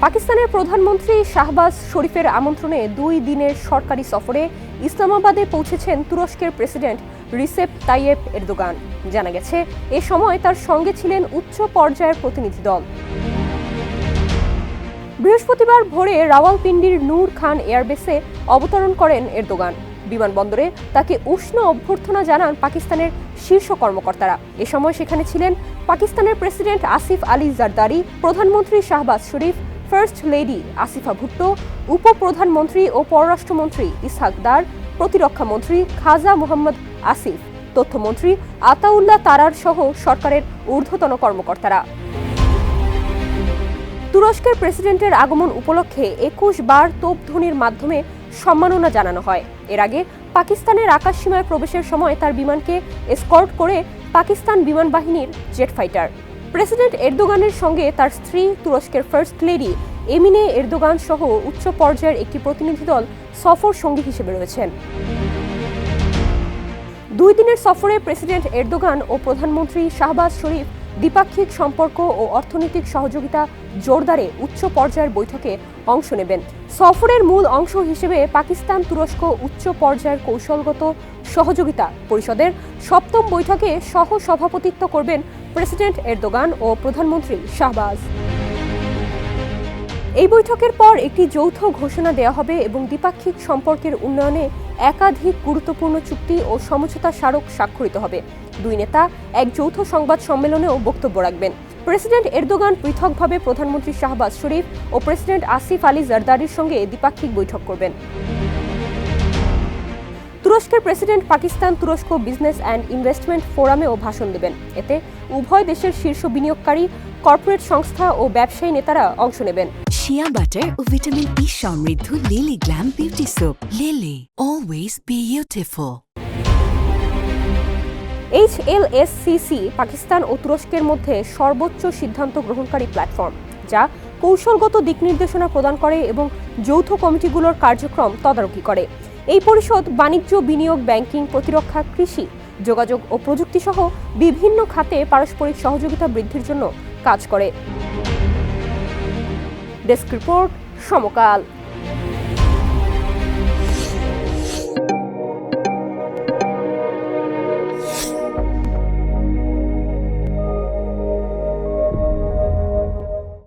পাকিস্তানের প্রধানমন্ত্রী শাহবাজ শরীফের আমন্ত্রণে 2 দিনের সরকারি সফরে ইসলামাবাদে পৌঁছেছেন তুরস্কের প্রেসিডেন্ট রিসেপ তাইয়েপ এরদোগান। জানা গেছে, এ সময় তার সঙ্গে ছিলেন উচ্চ পর্যায়ের প্রতিনিধি দল। বৃহস্পতিবার ভোরে রাওয়ালপিন্ডির নূর খান এয়ারবেসে অবতরণ করেন এরদোগান। বিমানবন্দরে তাকে উষ্ণ অভ্যর্থনা জানান পাকিস্তানের শীর্ষ কর্মকর্তারা। এ সময় সেখানে ছিলেন পাকিস্তানের প্রেসিডেন্ট আসিফ আলী জারদারি, প্রধানমন্ত্রী শাহবাজ শরীফ, ফার্স্ট লেডি আসিফা ভুট্টো, উপপ্রধানমন্ত্রী ও পররাষ্ট্রমন্ত্রী ইসহাক দার, প্রতিরক্ষা মন্ত্রী খাজা মুহাম্মদ আসিফ, তথ্যমন্ত্রী আতাউল্লাহ তারার সহ সরকারের ঊর্ধ্বতন কর্মকর্তারা। তুরস্কের প্রেসিডেন্টের আগমন উপলক্ষে 21 বার তোপধ্বনির মাধ্যমে সম্মাননা জানানো হয়। এর আগে পাকিস্তানের আকাশসীমায় প্রবেশের সময় তার বিমানকে এসকর্ট করে পাকিস্তান বিমান বাহিনীর জেট ফাইটার। প্রেসিডেন্ট এরদোগানের সঙ্গে তার স্ত্রী, তুরস্কের ফার্স্ট লেডি এমিনে এরদোগান সহ উচ্চ পর্যায়ের একটি প্রতিনিধি দল সফর সঙ্গী হিসেবে রয়েছেন। 2 দিনের সফরে প্রেসিডেন্ট এরদোগান ও প্রধানমন্ত্রী শাহবাজ শরীফ দ্বিপাক্ষিক সম্পর্ক ও অর্থনৈতিক সহযোগিতা জোরদারে উচ্চ পর্যায়ের বৈঠকে অংশ নেবেন। সফরের মূল অংশ হিসেবে পাকিস্তান তুরস্ক উচ্চ পর্যায়ের কৌশলগত সহযোগিতা পরিষদের 7ম বৈঠকে সহ সভাপতিত্ব করবেন প্রেসিডেন্ট এরদোগান ও প্রধানমন্ত্রী শাহবাজ। এই বৈঠকের পর একটি যৌথ ঘোষণা দেওয়া হবে এবং দ্বিপাক্ষিক সম্পর্কের উন্নয়নে একাধিক গুরুত্বপূর্ণ চুক্তি ও সমঝোতা স্মারক স্বাক্ষরিত হবে। 2 নেতা এক যৌথ সংবাদ সম্মেলনেও বক্তব্য রাখবেন। প্রেসিডেন্ট এরদোগান পৃথকভাবে প্রধানমন্ত্রী শাহবাজ শরীফ ও প্রেসিডেন্ট আসিফ আলী জারদারির সঙ্গে দ্বিপাক্ষিক বৈঠক করবেন। তুরস্কের প্রেসিডেন্ট পাকিস্তান তুরস্ক বিজনেস অ্যান্ড ইনভেস্টমেন্ট ফোরামেও ভাষণ দেবেন। এতে উভয় দেশের শীর্ষ বিনিয়োগকারী, কর্পোরেট সংস্থা ও ব্যবসায়ী নেতারা অংশ নেবেন। শিয়া বাটার ও ভিটামিন ই সমৃদ্ধ Lily glam beauty soap. Lily, always beautiful. HLSCC Pakistan ও তুরস্কের মধ্যে সর্বোচ্চ সিদ্ধান্ত গ্রহণকারী প্ল্যাটফর্ম, যা কৌশলগত দিক নির্দেশনা প্রদান করে এবং যৌথ কমিটিগুলোর কার্যক্রম তদারকি করে। এই পরিষদ বাণিজ্য, বিনিয়োগ, ব্যাংকিং, প্রতিরক্ষা, কৃষি, যোগাযোগ ও প্রযুক্তি সহ বিভিন্ন খাতে পারস্পরিক সহযোগিতা বৃদ্ধির জন্য কাজ করে। ডেস্ক রিপোর্ট, সমকাল।